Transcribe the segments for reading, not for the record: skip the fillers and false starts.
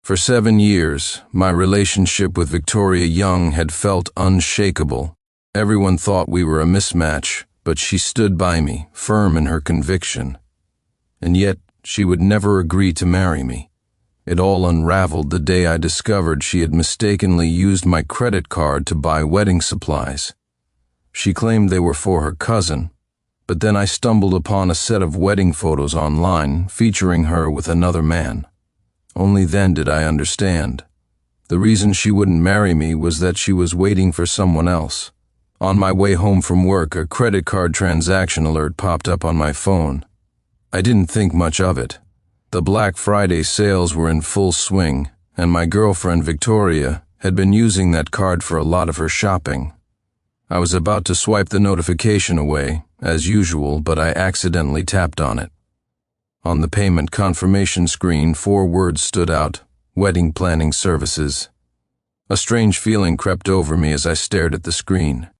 For 7 years, my relationship with Victoria Young had felt unshakable. Everyone thought we were a mismatch, but she stood by me, firm in her conviction. And yet, she would never agree to marry me. It all unraveled the day I discovered she had mistakenly used my credit card to buy wedding supplies. She claimed they were for her cousin, but then I stumbled upon a set of wedding photos online featuring her with another man. Only then did I understand. The reason she wouldn't marry me was that she was waiting for someone else. On my way home from work, a credit card transaction alert popped up on my phone. I didn't think much of it. The Black Friday sales were in full swing, and my girlfriend Victoria had been using that card for a lot of her shopping. I was about to swipe the notification away, as usual, but I accidentally tapped on it. On the payment confirmation screen, 4 words stood out: Wedding Planning Services. A strange feeling crept over me as I stared at the screen.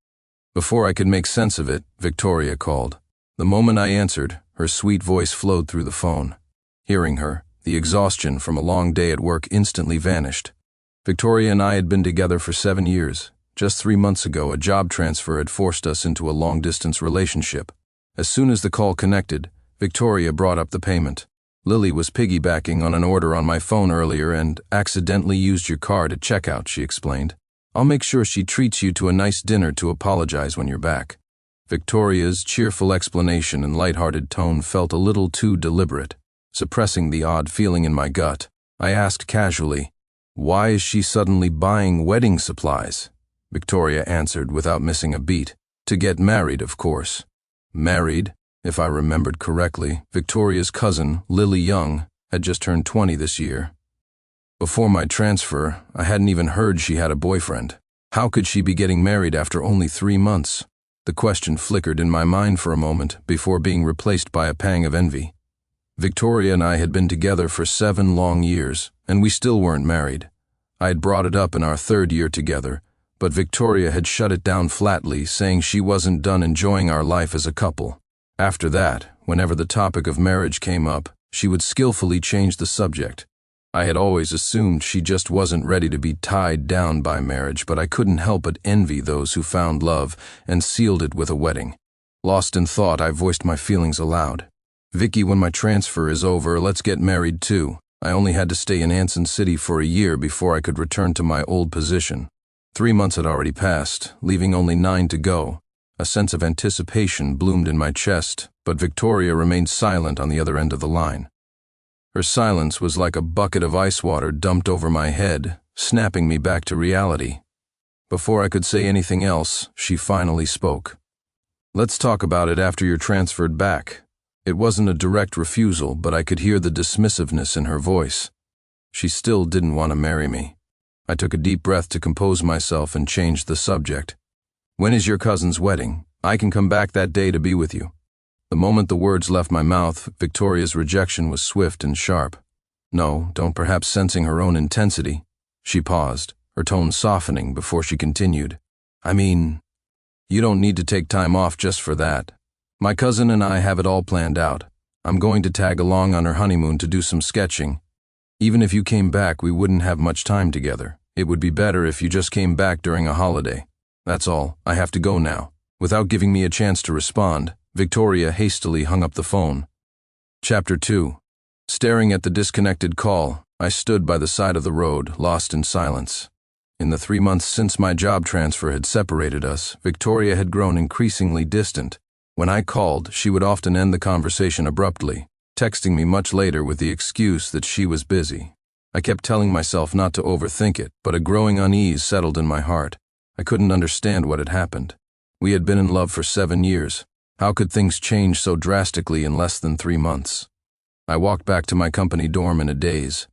Before I could make sense of it, Victoria called. The moment I answered, her sweet voice flowed through the phone. Hearing her, the exhaustion from a long day at work instantly vanished. Victoria and I had been together for 7 years. Just 3 months ago, a job transfer had forced us into a long-distance relationship. As soon as the call connected, Victoria brought up the payment. Lily was piggybacking on an order on my phone earlier and accidentally used your card at checkout, she explained. I'll make sure she treats you to a nice dinner to apologize when you're back. Victoria's cheerful explanation and lighthearted tone felt a little too deliberate, suppressing the odd feeling in my gut. I asked casually, "Why is she suddenly buying wedding supplies?" Victoria answered without missing a beat. "To get married, of course." Married? If I remembered correctly, Victoria's cousin, Lily Young, had just turned 20 this year. Before my transfer, I hadn't even heard she had a boyfriend. How could she be getting married after only 3 months? The question flickered in my mind for a moment before being replaced by a pang of envy. Victoria and I had been together for 7 long years, and we still weren't married. I had brought it up in our 3rd year together, but Victoria had shut it down flatly, saying she wasn't done enjoying our life as a couple. After that, whenever the topic of marriage came up, she would skillfully change the subject. I had always assumed she just wasn't ready to be tied down by marriage, but I couldn't help but envy those who found love and sealed it with a wedding. Lost in thought, I voiced my feelings aloud. "Vicky, when my transfer is over, let's get married too. I only had to stay in Anson City for a year before I could return to my old position." 3 months had already passed, leaving only 9 to go. A sense of anticipation bloomed in my chest, but Victoria remained silent on the other end of the line. Her silence was like a bucket of ice water dumped over my head, snapping me back to reality. Before I could say anything else, she finally spoke. "Let's talk about it after you're transferred back." It wasn't a direct refusal, but I could hear the dismissiveness in her voice. She still didn't want to marry me. I took a deep breath to compose myself and changed the subject. "When is your cousin's wedding? I can come back that day to be with you." The moment the words left my mouth, Victoria's rejection was swift and sharp. "No, don't," perhaps sensing her own intensity. She paused, her tone softening before she continued. "I mean, you don't need to take time off just for that. My cousin and I have it all planned out. I'm going to tag along on her honeymoon to do some sketching. Even if you came back, we wouldn't have much time together. It would be better if you just came back during a holiday. That's all. I have to go now." Without giving me a chance to respond, Victoria hastily hung up the phone. Chapter 2. Staring at the disconnected call, I stood by the side of the road, lost in silence. In the 3 months since my job transfer had separated us, Victoria had grown increasingly distant. When I called, she would often end the conversation abruptly, texting me much later with the excuse that she was busy. I kept telling myself not to overthink it, but a growing unease settled in my heart. I couldn't understand what had happened. We had been in love for 7 years. How could things change so drastically in less than 3 months? I walked back to my company dorm in a daze.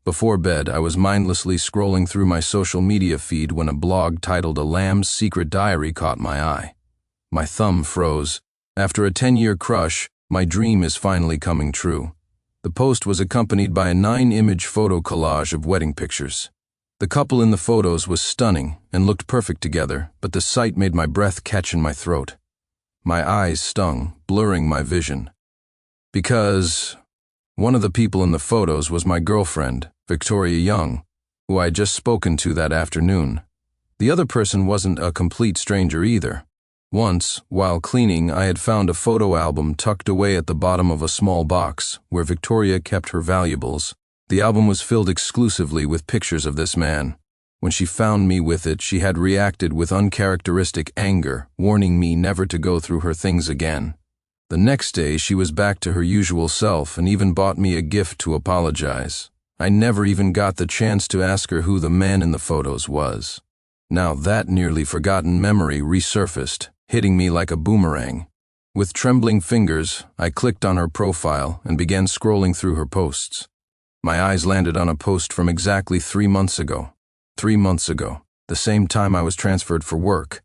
Before bed, I was mindlessly scrolling through my social media feed when a blog titled "A Lamb's Secret Diary" caught my eye. My thumb froze. After a 10-year crush, my dream is finally coming true. The post was accompanied by a 9-image photo collage of wedding pictures. The couple in the photos was stunning and looked perfect together, but the sight made my breath catch in my throat. My eyes stung, blurring my vision. Because one of the people in the photos was my girlfriend, Victoria Young, who I had just spoken to that afternoon. The other person wasn't a complete stranger either. Once, while cleaning, I had found a photo album tucked away at the bottom of a small box where Victoria kept her valuables. The album was filled exclusively with pictures of this man. When she found me with it, she had reacted with uncharacteristic anger, warning me never to go through her things again. The next day, she was back to her usual self and even bought me a gift to apologize. I never even got the chance to ask her who the man in the photos was. Now that nearly forgotten memory resurfaced, hitting me like a boomerang. With trembling fingers, I clicked on her profile and began scrolling through her posts. My eyes landed on a post from exactly 3 months ago. 3 months ago, the same time I was transferred for work,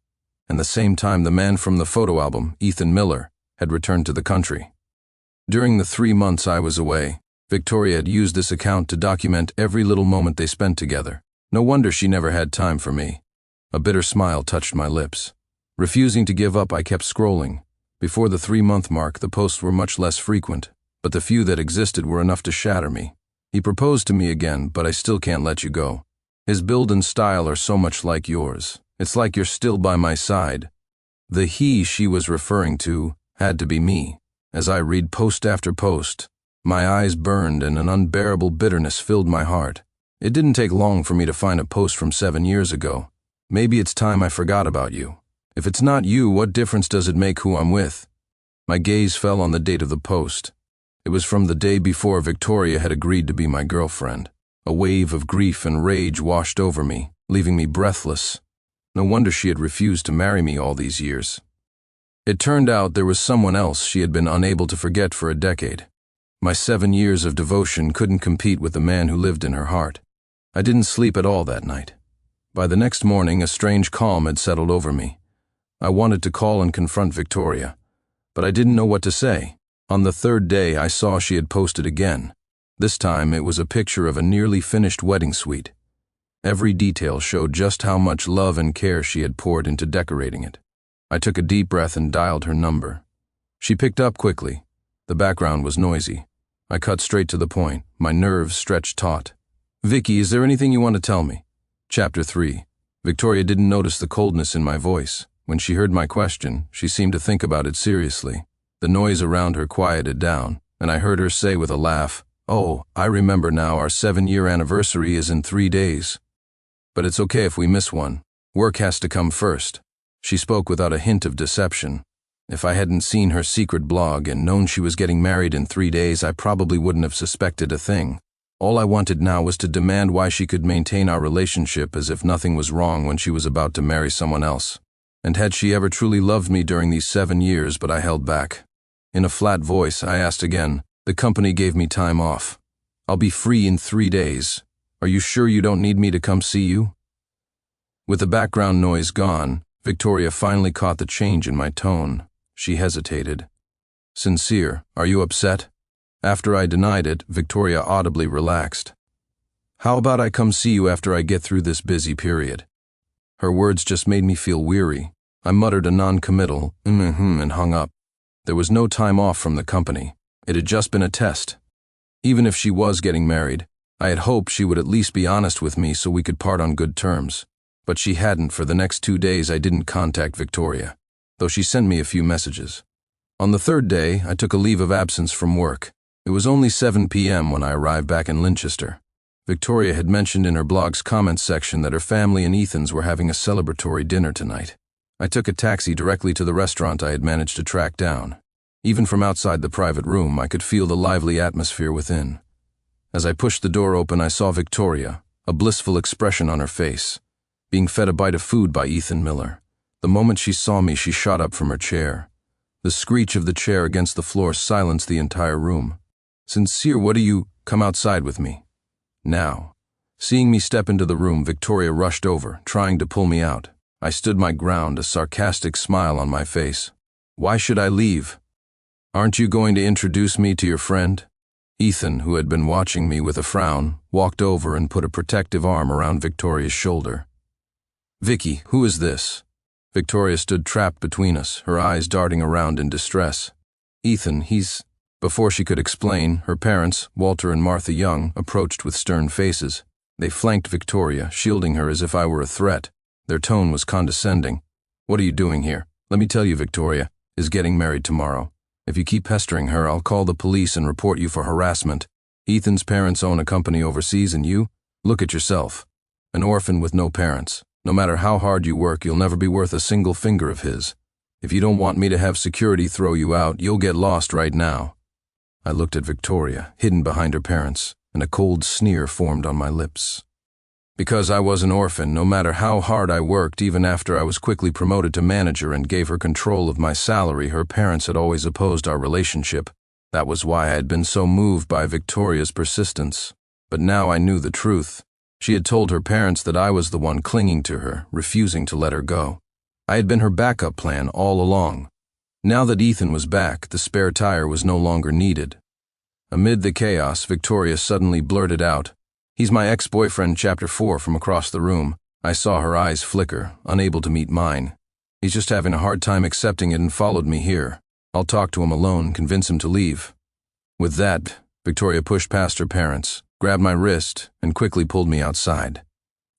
and the same time the man from the photo album, Ethan Miller, had returned to the country. During the 3 months I was away, Victoria had used this account to document every little moment they spent together. No wonder she never had time for me. A bitter smile touched my lips. Refusing to give up, I kept scrolling. Before the 3-month mark, the posts were much less frequent, but the few that existed were enough to shatter me. He proposed to me again, but I still can't let you go. His build and style are so much like yours. It's like you're still by my side. The he she was referring to had to be me. As I read post after post, my eyes burned and an unbearable bitterness filled my heart. It didn't take long for me to find a post from 7 years ago. Maybe it's time I forgot about you. If it's not you, what difference does it make who I'm with? My gaze fell on the date of the post. It was from the day before Victoria had agreed to be my girlfriend. A wave of grief and rage washed over me, leaving me breathless. No wonder she had refused to marry me all these years. It turned out there was someone else she had been unable to forget for a decade. My 7 years of devotion couldn't compete with the man who lived in her heart. I didn't sleep at all that night. By the next morning, a strange calm had settled over me. I wanted to call and confront Victoria, but I didn't know what to say. On the 3rd day, I saw she had posted again. This time, it was a picture of a nearly finished wedding suite. Every detail showed just how much love and care she had poured into decorating it. I took a deep breath and dialed her number. She picked up quickly. The background was noisy. I cut straight to the point, my nerves stretched taut. "Vicky, is there anything you want to tell me?" Chapter 3. Victoria didn't notice the coldness in my voice. When she heard my question, she seemed to think about it seriously. The noise around her quieted down, and I heard her say with a laugh, "Oh, I remember now, our 7-year anniversary is in 3 days. But it's okay if we miss one. Work has to come first." She spoke without a hint of deception. If I hadn't seen her secret blog and known she was getting married in 3 days, I probably wouldn't have suspected a thing. All I wanted now was to demand why she could maintain our relationship as if nothing was wrong when she was about to marry someone else. And had she ever truly loved me during these 7 years? But I held back. In a flat voice, I asked again, "The company gave me time off. I'll be free in 3 days. Are you sure you don't need me to come see you?" With the background noise gone, Victoria finally caught the change in my tone. She hesitated. "Sincere, are you upset?" After I denied it, Victoria audibly relaxed. "How about I come see you after I get through this busy period?" Her words just made me feel weary. I muttered a non-committal and hung up. There was no time off from the company. It had just been a test. Even if she was getting married, I had hoped she would at least be honest with me so we could part on good terms. But she hadn't. For the next 2 days I didn't contact Victoria, though she sent me a few messages. On the 3rd day, I took a leave of absence from work. It was only 7 p.m. when I arrived back in Linchester. Victoria had mentioned in her blog's comments section that her family and Ethan's were having a celebratory dinner tonight. I took a taxi directly to the restaurant I had managed to track down. Even from outside the private room, I could feel the lively atmosphere within. As I pushed the door open, I saw Victoria, a blissful expression on her face, being fed a bite of food by Ethan Miller. The moment she saw me, she shot up from her chair. The screech of the chair against the floor silenced the entire room. "Sincere, what do you... Come outside with me." Now. Seeing me step into the room, Victoria rushed over, trying to pull me out. I stood my ground, a sarcastic smile on my face. "Why should I leave? Aren't you going to introduce me to your friend?" Ethan, who had been watching me with a frown, walked over and put a protective arm around Victoria's shoulder. "Vicky, who is this?" Victoria stood trapped between us, her eyes darting around in distress. "Ethan, he's..." Before she could explain, her parents, Walter and Martha Young, approached with stern faces. They flanked Victoria, shielding her as if I were a threat. Their tone was condescending. "What are you doing here? Let me tell you, Victoria is getting married tomorrow. If you keep pestering her, I'll call the police and report you for harassment. Ethan's parents own a company overseas, and you? Look at yourself. An orphan with no parents. No matter how hard you work, you'll never be worth a single finger of his. If you don't want me to have security throw you out, you'll get lost right now." I looked at Victoria, hidden behind her parents, and a cold sneer formed on my lips. Because I was an orphan, no matter how hard I worked, even after I was quickly promoted to manager and gave her control of my salary, her parents had always opposed our relationship. That was why I had been so moved by Victoria's persistence. But now I knew the truth. She had told her parents that I was the one clinging to her, refusing to let her go. I had been her backup plan all along. Now that Ethan was back, the spare tire was no longer needed. Amid the chaos, Victoria suddenly blurted out, "He's my ex-boyfriend, Chapter 4, from across the room." I saw her eyes flicker, unable to meet mine. "He's just having a hard time accepting it and followed me here. I'll talk to him alone, convince him to leave." With that, Victoria pushed past her parents, grabbed my wrist, and quickly pulled me outside.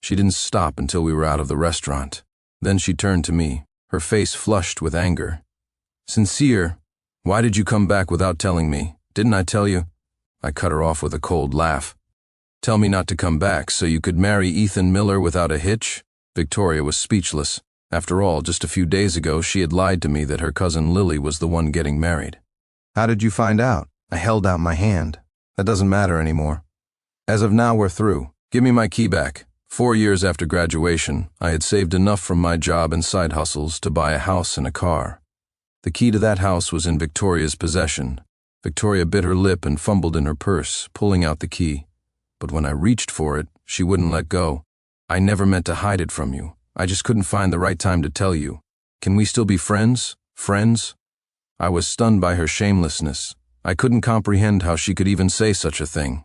She didn't stop until we were out of the restaurant. Then she turned to me, her face flushed with anger. "Sincere, why did you come back without telling me? Didn't I tell you?" I cut her off with a cold laugh. "Tell me not to come back so you could marry Ethan Miller without a hitch?" Victoria was speechless. After all, just a few days ago, she had lied to me that her cousin Lily was the one getting married. "How did you find out?" I held out my hand. "That doesn't matter anymore. As of now, we're through. Give me my key back." 4 years after graduation, I had saved enough from my job and side hustles to buy a house and a car. The key to that house was in Victoria's possession. Victoria bit her lip and fumbled in her purse, pulling out the key. But when I reached for it, she wouldn't let go. "I never meant to hide it from you. I just couldn't find the right time to tell you. Can we still be friends? Friends?" I was stunned by her shamelessness. I couldn't comprehend how she could even say such a thing.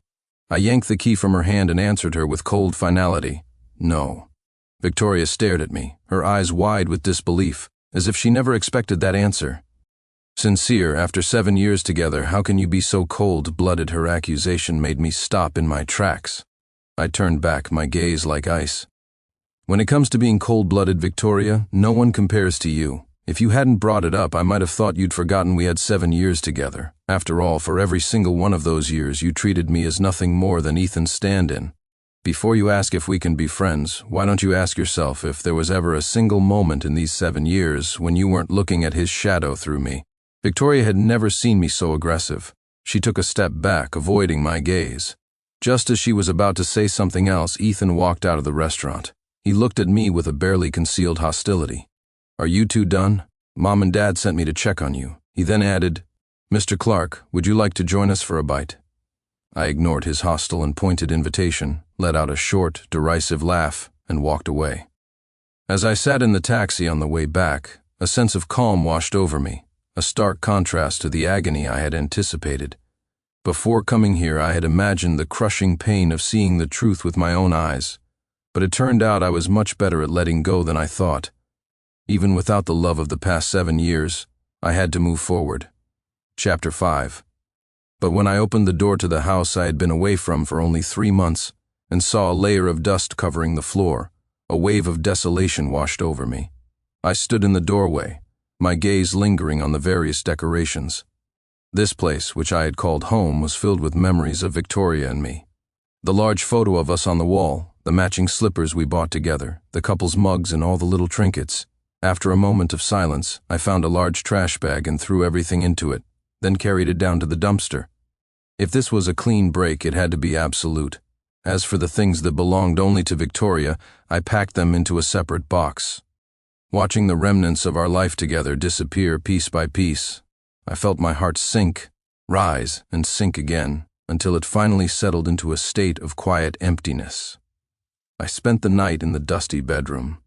I yanked the key from her hand and answered her with cold finality. "No." Victoria stared at me, her eyes wide with disbelief, as if she never expected that answer. "Sincere, after 7 years together, how can you be so cold-blooded?" Her accusation made me stop in my tracks. I turned back, my gaze like ice. "When it comes to being cold-blooded, Victoria, no one compares to you. If you hadn't brought it up, I might have thought you'd forgotten we had 7 years together. After all, for every single one of those years, you treated me as nothing more than Ethan's stand-in. Before you ask if we can be friends, why don't you ask yourself if there was ever a single moment in these 7 years when you weren't looking at his shadow through me?" Victoria had never seen me so aggressive. She took a step back, avoiding my gaze. Just as she was about to say something else, Ethan walked out of the restaurant. He looked at me with a barely concealed hostility. "Are you two done? Mom and Dad sent me to check on you." He then added, "Mr. Clark, would you like to join us for a bite?" I ignored his hostile and pointed invitation, let out a short, derisive laugh, and walked away. As I sat in the taxi on the way back, a sense of calm washed over me, a stark contrast to the agony I had anticipated. Before coming here, I had imagined the crushing pain of seeing the truth with my own eyes, but it turned out I was much better at letting go than I thought. Even without the love of the past 7 years, I had to move forward. Chapter 5. But when I opened the door to the house I had been away from for only 3 months and saw a layer of dust covering the floor, a wave of desolation washed over me. I stood in the doorway, my gaze lingering on the various decorations. This place, which I had called home, was filled with memories of Victoria and me. The large photo of us on the wall, the matching slippers we bought together, the couple's mugs and all the little trinkets. After a moment of silence, I found a large trash bag and threw everything into it, then carried it down to the dumpster. If this was a clean break, it had to be absolute. As for the things that belonged only to Victoria, I packed them into a separate box. Watching the remnants of our life together disappear piece by piece, I felt my heart sink, rise, and sink again, until it finally settled into a state of quiet emptiness. I spent the night in the dusty bedroom.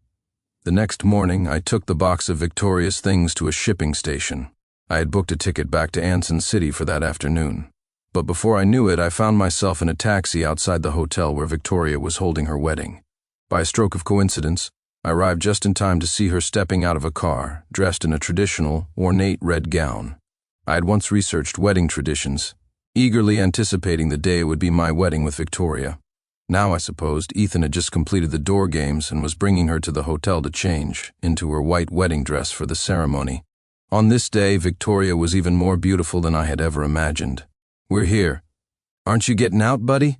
The next morning, I took the box of Victoria's things to a shipping station. I had booked a ticket back to Anson City for that afternoon. But before I knew it, I found myself in a taxi outside the hotel where Victoria was holding her wedding. By a stroke of coincidence, I arrived just in time to see her stepping out of a car, dressed in a traditional, ornate red gown. I had once researched wedding traditions, eagerly anticipating the day it would be my wedding with Victoria. Now I supposed Ethan had just completed the door games and was bringing her to the hotel to change into her white wedding dress for the ceremony. On this day, Victoria was even more beautiful than I had ever imagined. "We're here. Aren't you getting out, buddy?"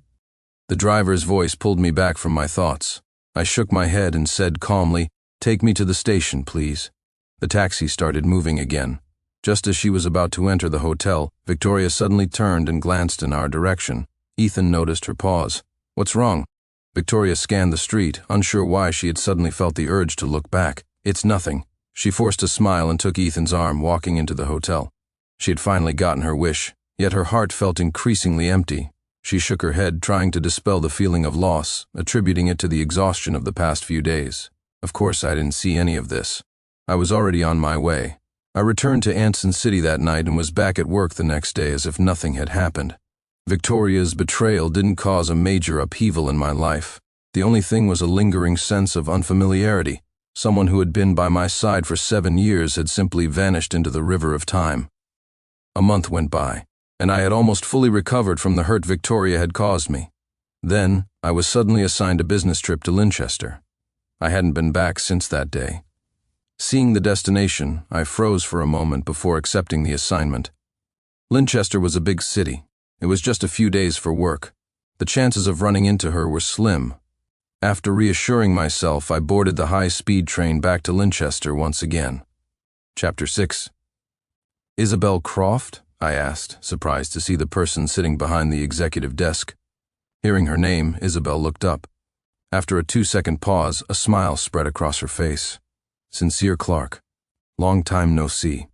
The driver's voice pulled me back from my thoughts. I shook my head and said calmly, "Take me to the station, please." The taxi started moving again. Just as she was about to enter the hotel, Victoria suddenly turned and glanced in our direction. Ethan noticed her pause. "What's wrong?" Victoria scanned the street, unsure why she had suddenly felt the urge to look back. "It's nothing." She forced a smile and took Ethan's arm, walking into the hotel. She had finally gotten her wish, yet her heart felt increasingly empty. She shook her head, trying to dispel the feeling of loss, attributing it to the exhaustion of the past few days. Of course, I didn't see any of this. I was already on my way. I returned to Anson City that night and was back at work the next day as if nothing had happened. Victoria's betrayal didn't cause a major upheaval in my life. The only thing was a lingering sense of unfamiliarity. Someone who had been by my side for 7 years had simply vanished into the river of time. A month went by, and I had almost fully recovered from the hurt Victoria had caused me. Then, I was suddenly assigned a business trip to Linchester. I hadn't been back since that day. Seeing the destination, I froze for a moment before accepting the assignment. Linchester was a big city. It was just a few days for work. The chances of running into her were slim. After reassuring myself, I boarded the high-speed train back to Linchester once again. Chapter 6. "Isabel Croft?" I asked, surprised to see the person sitting behind the executive desk. Hearing her name, Isabel looked up. After a 2-second pause, a smile spread across her face. "Sincere Clark. Long time no see."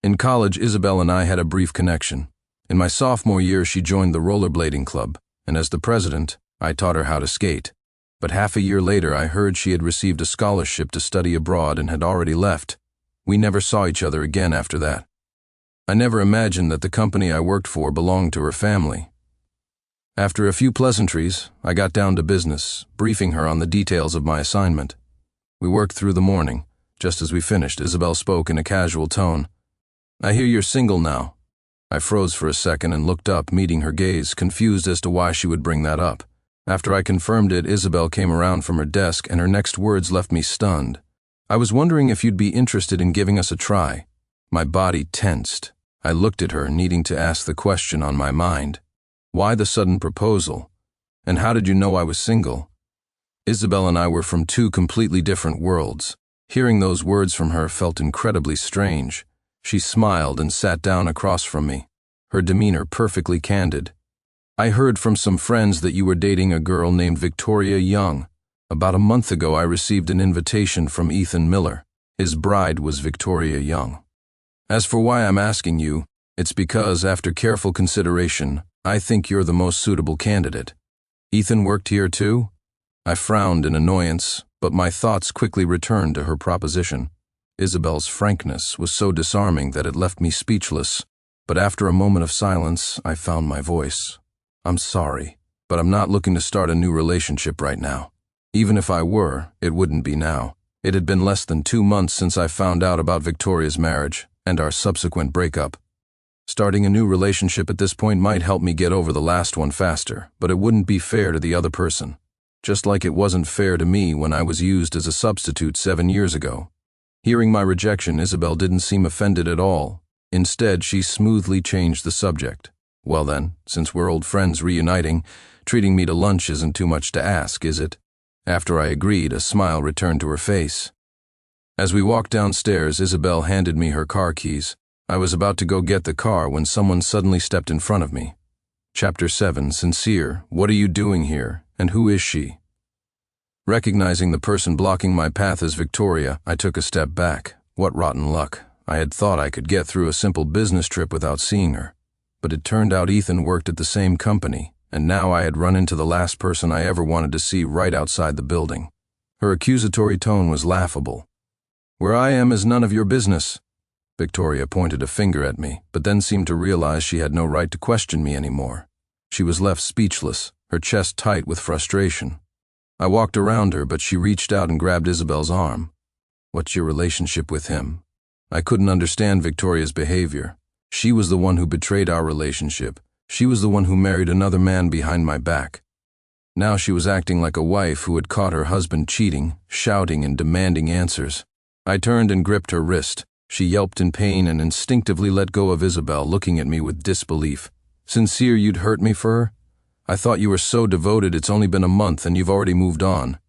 In college, Isabel and I had a brief connection. In my sophomore year, she joined the rollerblading club, and as the president, I taught her how to skate. But half a year later, I heard she had received a scholarship to study abroad and had already left. We never saw each other again after that. I never imagined that the company I worked for belonged to her family. After a few pleasantries, I got down to business, briefing her on the details of my assignment. We worked through the morning. Just as we finished, Isabel spoke in a casual tone. "I hear you're single now." I froze for a second and looked up, meeting her gaze, confused as to why she would bring that up. After I confirmed it, Isabel came around from her desk, and her next words left me stunned. "I was wondering if you'd be interested in giving us a try." My body tensed. I looked at her, needing to ask the question on my mind. Why the sudden proposal? And how did you know I was single? Isabel and I were from 2 completely different worlds. Hearing those words from her felt incredibly strange. She smiled and sat down across from me, her demeanor perfectly candid. "I heard from some friends that you were dating a girl named Victoria Young. About a month ago, I received an invitation from Ethan Miller. His bride was Victoria Young. As for why I'm asking you, it's because, after careful consideration, I think you're the most suitable candidate." "Ethan worked here too?" I frowned in annoyance, but my thoughts quickly returned to her proposition. Isabel's frankness was so disarming that it left me speechless, but after a moment of silence, I found my voice. "I'm sorry, but I'm not looking to start a new relationship right now. Even if I were, it wouldn't be now. It had been less than 2 months since I found out about Victoria's marriage and our subsequent breakup. Starting a new relationship at this point might help me get over the last one faster, but it wouldn't be fair to the other person. Just like it wasn't fair to me when I was used as a substitute 7 years ago." Hearing my rejection, Isabel didn't seem offended at all. Instead, she smoothly changed the subject. "Well then, since we're old friends reuniting, treating me to lunch isn't too much to ask, is it?" After I agreed, a smile returned to her face. As we walked downstairs, Isabel handed me her car keys. I was about to go get the car when someone suddenly stepped in front of me. Chapter 7. Sincere. What are you doing here, and who is she? Recognizing the person blocking my path as Victoria, I took a step back. What rotten luck. I had thought I could get through a simple business trip without seeing her. But it turned out Ethan worked at the same company, and now I had run into the last person I ever wanted to see right outside the building. Her accusatory tone was laughable. "Where I am is none of your business." Victoria pointed a finger at me, but then seemed to realize she had no right to question me anymore. She was left speechless, her chest tight with frustration. I walked around her, but she reached out and grabbed Isabel's arm. "What's your relationship with him?" I couldn't understand Victoria's behavior. She was the one who betrayed our relationship. She was the one who married another man behind my back. Now she was acting like a wife who had caught her husband cheating, shouting and demanding answers. I turned and gripped her wrist. She yelped in pain and instinctively let go of Isabel, looking at me with disbelief. Sincere, you'd hurt me for her? I thought you were so devoted. It's only been a month and you've already moved on.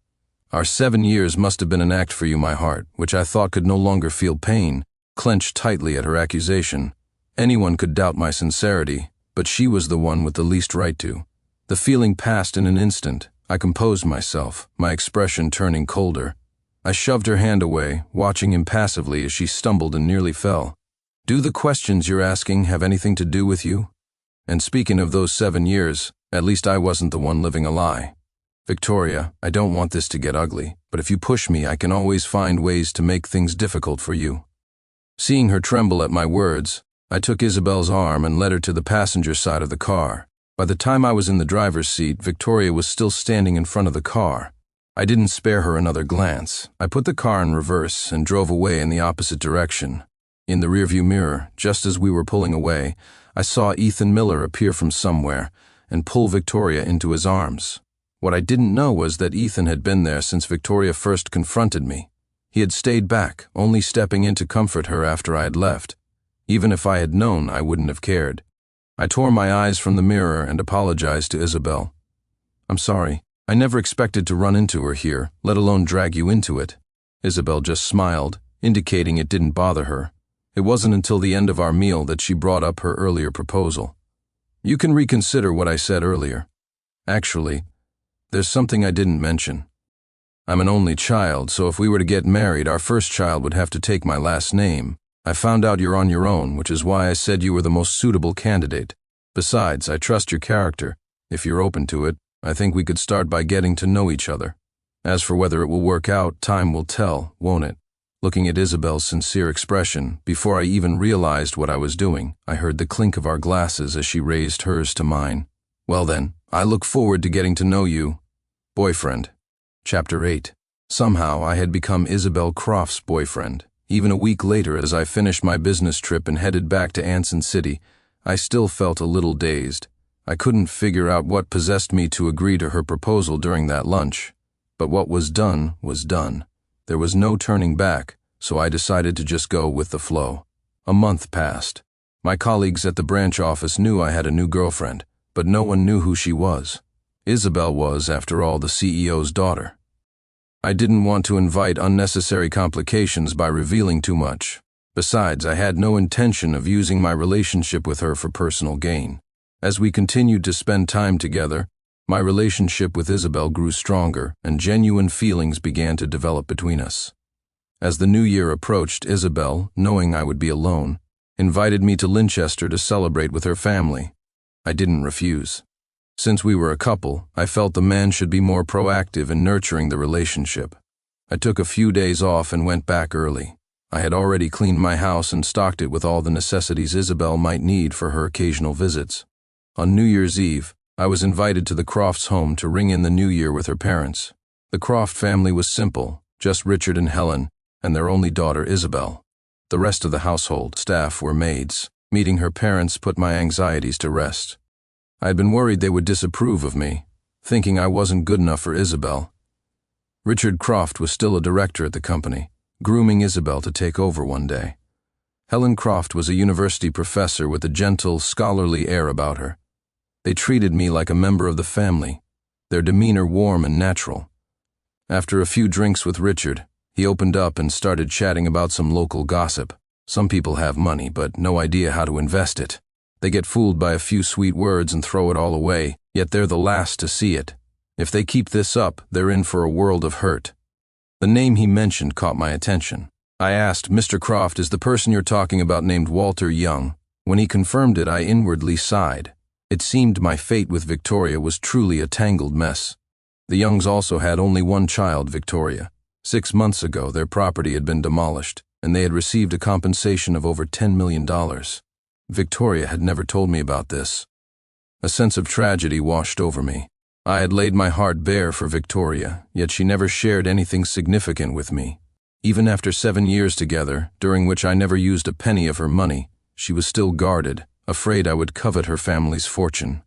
Our 7 years must have been an act for you, my heart, which I thought could no longer feel pain, clenched tightly at her accusation. Anyone could doubt my sincerity, but she was the one with the least right to. The feeling passed in an instant. I composed myself, my expression turning colder. I shoved her hand away, watching impassively as she stumbled and nearly fell. Do the questions you're asking have anything to do with you? And speaking of those 7 years, at least I wasn't the one living a lie. Victoria, I don't want this to get ugly, but if you push me, I can always find ways to make things difficult for you. Seeing her tremble at my words, I took Isabel's arm and led her to the passenger side of the car. By the time I was in the driver's seat, Victoria was still standing in front of the car. I didn't spare her another glance. I put the car in reverse and drove away in the opposite direction. In the rearview mirror, just as we were pulling away, I saw Ethan Miller appear from somewhere and pull Victoria into his arms. What I didn't know was that Ethan had been there since Victoria first confronted me. He had stayed back, only stepping in to comfort her after I had left. Even if I had known, I wouldn't have cared. I tore my eyes from the mirror and apologized to Isabel. I'm sorry. I never expected to run into her here, let alone drag you into it. Isabel just smiled, indicating it didn't bother her. It wasn't until the end of our meal that she brought up her earlier proposal. You can reconsider what I said earlier. Actually, there's something I didn't mention. I'm an only child, so if we were to get married, our first child would have to take my last name. I found out you're on your own, which is why I said you were the most suitable candidate. Besides, I trust your character. If you're open to it, I think we could start by getting to know each other. As for whether it will work out, time will tell, won't it? Looking at Isabel's sincere expression, before I even realized what I was doing, I heard the clink of our glasses as she raised hers to mine. Well then, I look forward to getting to know you. Boyfriend. Chapter 8. Somehow I had become Isabel Croft's boyfriend. Even a week later, as I finished my business trip and headed back to Anson City, I still felt a little dazed. I couldn't figure out what possessed me to agree to her proposal during that lunch. But what was done was done. There was no turning back, so I decided to just go with the flow. A month passed. My colleagues at the branch office knew I had a new girlfriend, but no one knew who she was. Isabel was, after all, the CEO's daughter. I didn't want to invite unnecessary complications by revealing too much. Besides, I had no intention of using my relationship with her for personal gain. As we continued to spend time together, my relationship with Isabel grew stronger, and genuine feelings began to develop between us. As the new year approached, Isabel, knowing I would be alone, invited me to Linchester to celebrate with her family. I didn't refuse. Since we were a couple, I felt the man should be more proactive in nurturing the relationship. I took a few days off and went back early. I had already cleaned my house and stocked it with all the necessities Isabel might need for her occasional visits. On New Year's Eve, I was invited to the Crofts' home to ring in the new year with her parents. The Croft family was simple, just Richard and Helen, and their only daughter Isabel. The rest of the household staff were maids. Meeting her parents put my anxieties to rest. I had been worried they would disapprove of me, thinking I wasn't good enough for Isabel. Richard Croft was still a director at the company, grooming Isabel to take over one day. Helen Croft was a university professor with a gentle, scholarly air about her. They treated me like a member of the family, their demeanor warm and natural. After a few drinks with Richard, he opened up and started chatting about some local gossip. Some people have money, but no idea how to invest it. They get fooled by a few sweet words and throw it all away, yet they're the last to see it. If they keep this up, they're in for a world of hurt. The name he mentioned caught my attention. I asked, "Mr. Croft, is the person you're talking about named Walter Young?" When he confirmed it, I inwardly sighed. It seemed my fate with Victoria was truly a tangled mess. The Youngs also had only one child, Victoria. 6 months ago, their property had been demolished, and they had received a compensation of over $10 million. Victoria had never told me about this. A sense of tragedy washed over me. I had laid my heart bare for Victoria, yet she never shared anything significant with me. Even after 7 years together, during which I never used a penny of her money, she was still guarded, afraid I would covet her family's fortune.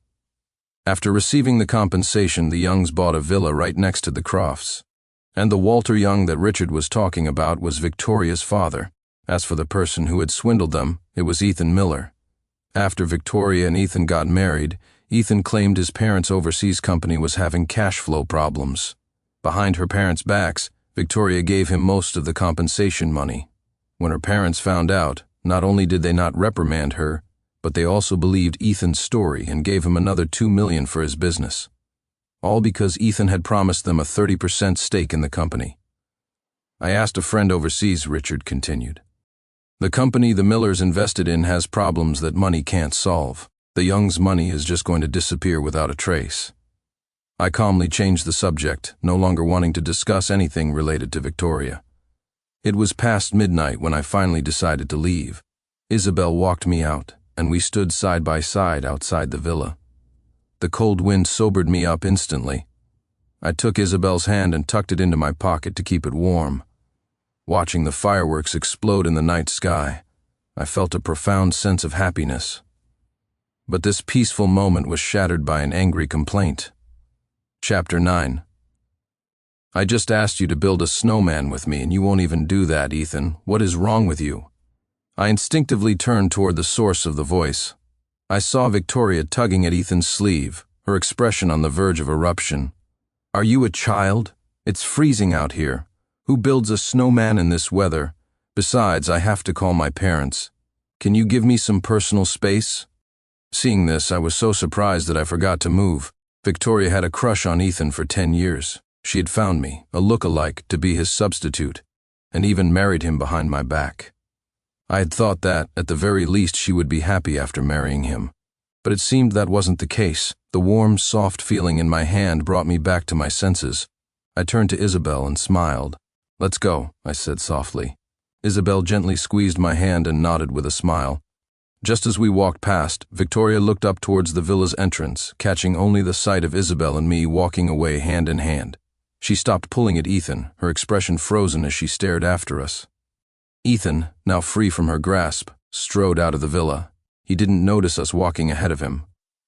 After receiving the compensation, the Youngs bought a villa right next to the Crofts. And the Walter Young that Richard was talking about was Victoria's father. As for the person who had swindled them, it was Ethan Miller. After Victoria and Ethan got married, Ethan claimed his parents' overseas company was having cash flow problems. Behind her parents' backs, Victoria gave him most of the compensation money. When her parents found out, not only did they not reprimand her, but they also believed Ethan's story and gave him another $2 million for his business. All because Ethan had promised them a 30% stake in the company. I asked a friend overseas, Richard continued. The company the Millers invested in has problems that money can't solve. The Young's money is just going to disappear without a trace. I calmly changed the subject, no longer wanting to discuss anything related to Victoria. It was past midnight when I finally decided to leave. Isabel walked me out, and we stood side by side outside the villa. The cold wind sobered me up instantly. I took Isabel's hand and tucked it into my pocket to keep it warm. Watching the fireworks explode in the night sky, I felt a profound sense of happiness. But this peaceful moment was shattered by an angry complaint. Chapter 9. I just asked you to build a snowman with me and you won't even do that, Ethan. What is wrong with you? I instinctively turned toward the source of the voice. I saw Victoria tugging at Ethan's sleeve, her expression on the verge of eruption. Are you a child? It's freezing out here. Who builds a snowman in this weather? Besides, I have to call my parents. Can you give me some personal space? Seeing this, I was so surprised that I forgot to move. Victoria had a crush on Ethan for 10 years. She had found me, a look-alike, to be his substitute, and even married him behind my back. I had thought that, at the very least, she would be happy after marrying him. But it seemed that wasn't the case. The warm, soft feeling in my hand brought me back to my senses. I turned to Isabel and smiled. Let's go, I said softly. Isabel gently squeezed my hand and nodded with a smile. Just as we walked past, Victoria looked up towards the villa's entrance, catching only the sight of Isabel and me walking away hand in hand. She stopped pulling at Ethan, her expression frozen as she stared after us. Ethan, now free from her grasp, strode out of the villa. He didn't notice us walking ahead of him.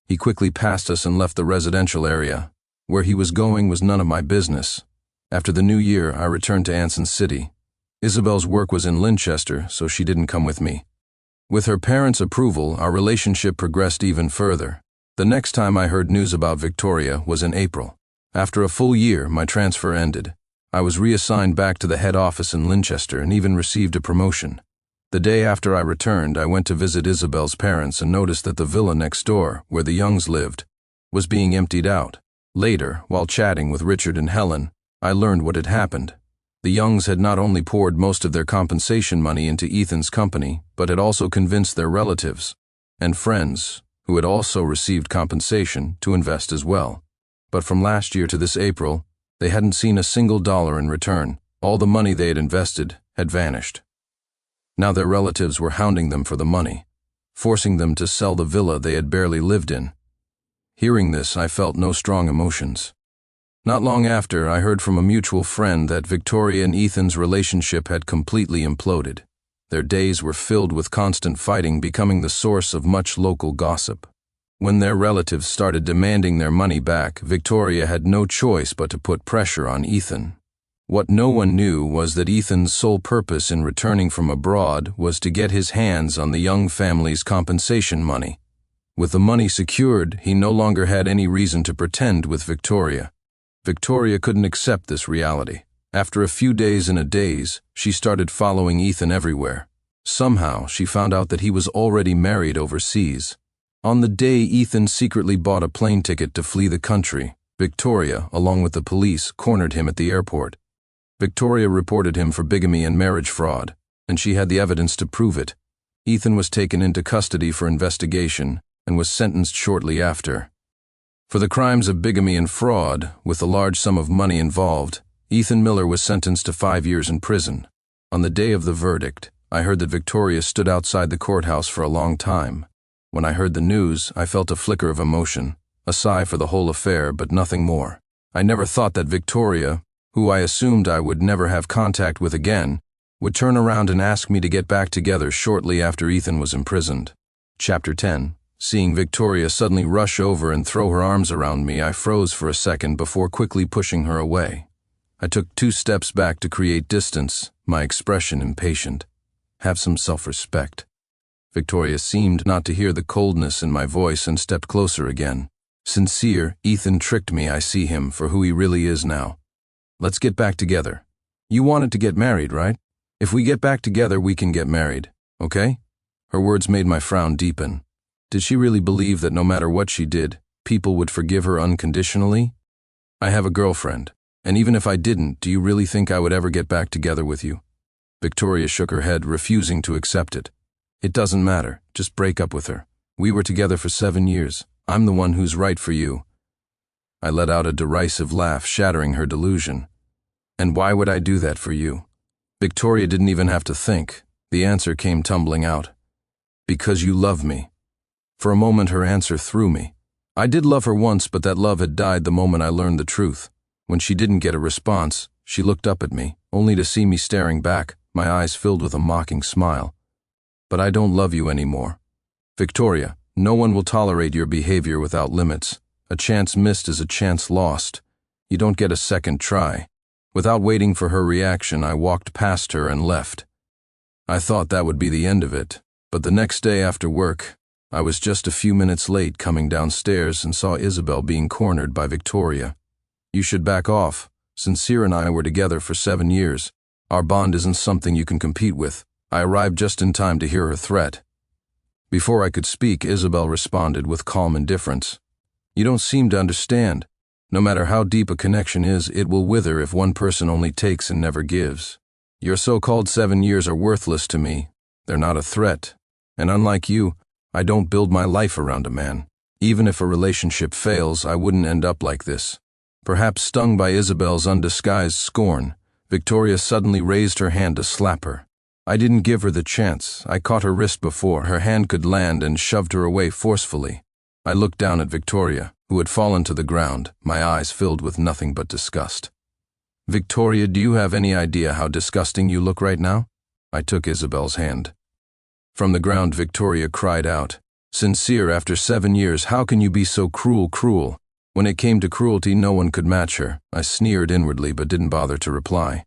He quickly passed us and left the residential area. Where he was going was none of my business. After the new year, I returned to Anson City. Isabel's work was in Linchester, so she didn't come with me. With her parents' approval, our relationship progressed even further. The next time I heard news about Victoria was in April. After a full year, my transfer ended. I was reassigned back to the head office in Linchester and even received a promotion. The day after I returned, I went to visit Isabel's parents and noticed that the villa next door, where the Youngs lived, was being emptied out. Later, while chatting with Richard and Helen, I learned what had happened. The Youngs had not only poured most of their compensation money into Ethan's company, but had also convinced their relatives and friends, who had also received compensation, to invest as well. But from last year to this April, they hadn't seen a single dollar in return. All the money they had invested had vanished. Now their relatives were hounding them for the money, forcing them to sell the villa they had barely lived in. Hearing this, I felt no strong emotions. Not long after, I heard from a mutual friend that Victoria and Ethan's relationship had completely imploded. Their days were filled with constant fighting, becoming the source of much local gossip. When their relatives started demanding their money back, Victoria had no choice but to put pressure on Ethan. What no one knew was that Ethan's sole purpose in returning from abroad was to get his hands on the Young family's compensation money. With the money secured, he no longer had any reason to pretend with Victoria. Victoria couldn't accept this reality. After a few days in a daze, she started following Ethan everywhere. Somehow, she found out that he was already married overseas. On the day Ethan secretly bought a plane ticket to flee the country, Victoria, along with the police, cornered him at the airport. Victoria reported him for bigamy and marriage fraud, and she had the evidence to prove it. Ethan was taken into custody for investigation and was sentenced shortly after. For the crimes of bigamy and fraud, with a large sum of money involved, Ethan Miller was sentenced to 5 years in prison. On the day of the verdict, I heard that Victoria stood outside the courthouse for a long time. When I heard the news, I felt a flicker of emotion, a sigh for the whole affair, but nothing more. I never thought that Victoria, who I assumed I would never have contact with again, would turn around and ask me to get back together shortly after Ethan was imprisoned. Chapter 10. Seeing Victoria suddenly rush over and throw her arms around me, I froze for a second before quickly pushing her away. I took 2 steps back to create distance, my expression impatient. Have some self-respect. Victoria seemed not to hear the coldness in my voice and stepped closer again. Sincere, Ethan tricked me. I see him for who he really is now. Let's get back together. You wanted to get married, right? If we get back together, we can get married, okay? Her words made my frown deepen. Did she really believe that no matter what she did, people would forgive her unconditionally? I have a girlfriend, and even if I didn't, do you really think I would ever get back together with you? Victoria shook her head, refusing to accept it. It doesn't matter, just break up with her. We were together for 7 years. I'm the one who's right for you. I let out a derisive laugh, shattering her delusion. And why would I do that for you? Victoria didn't even have to think. The answer came tumbling out. Because you love me. For a moment her answer threw me. I did love her once, but that love had died the moment I learned the truth. When she didn't get a response, she looked up at me, only to see me staring back, my eyes filled with a mocking smile. But I don't love you anymore. Victoria, no one will tolerate your behavior without limits. A chance missed is a chance lost. You don't get a second try. Without waiting for her reaction, I walked past her and left. I thought that would be the end of it, but the next day after work, I was just a few minutes late coming downstairs and saw Isabel being cornered by Victoria. You should back off. Sincere and I were together for 7 years. Our bond isn't something you can compete with. I arrived just in time to hear her threat. Before I could speak, Isabel responded with calm indifference. You don't seem to understand. No matter how deep a connection is, it will wither if one person only takes and never gives. Your so-called 7 years are worthless to me. They're not a threat. And unlike you, I don't build my life around a man. Even if a relationship fails, I wouldn't end up like this. Perhaps stung by Isabel's undisguised scorn, Victoria suddenly raised her hand to slap her. I didn't give her the chance. I caught her wrist before her hand could land and shoved her away forcefully. I looked down at Victoria, who had fallen to the ground, my eyes filled with nothing but disgust. Victoria, do you have any idea how disgusting you look right now? I took Isabel's hand. From the ground, Victoria cried out, Sincere, after 7 years, how can you be so cruel? When it came to cruelty, no one could match her. I sneered inwardly but didn't bother to reply.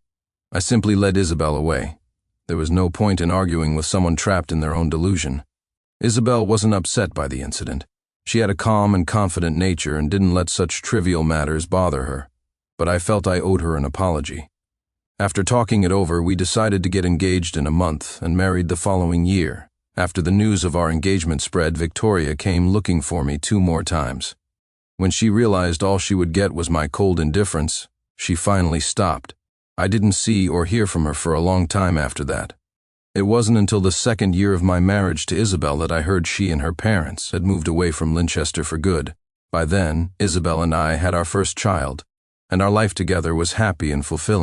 I simply led Isabel away. There was no point in arguing with someone trapped in their own delusion. Isabel wasn't upset by the incident. She had a calm and confident nature and didn't let such trivial matters bother her. But I felt I owed her an apology. After talking it over, we decided to get engaged in a month and married the following year. After the news of our engagement spread, Victoria came looking for me 2 more times. When she realized all she would get was my cold indifference, she finally stopped. I didn't see or hear from her for a long time after that. It wasn't until the 2nd year of my marriage to Isabel that I heard she and her parents had moved away from Linchester for good. By then, Isabel and I had our first child, and our life together was happy and fulfilling.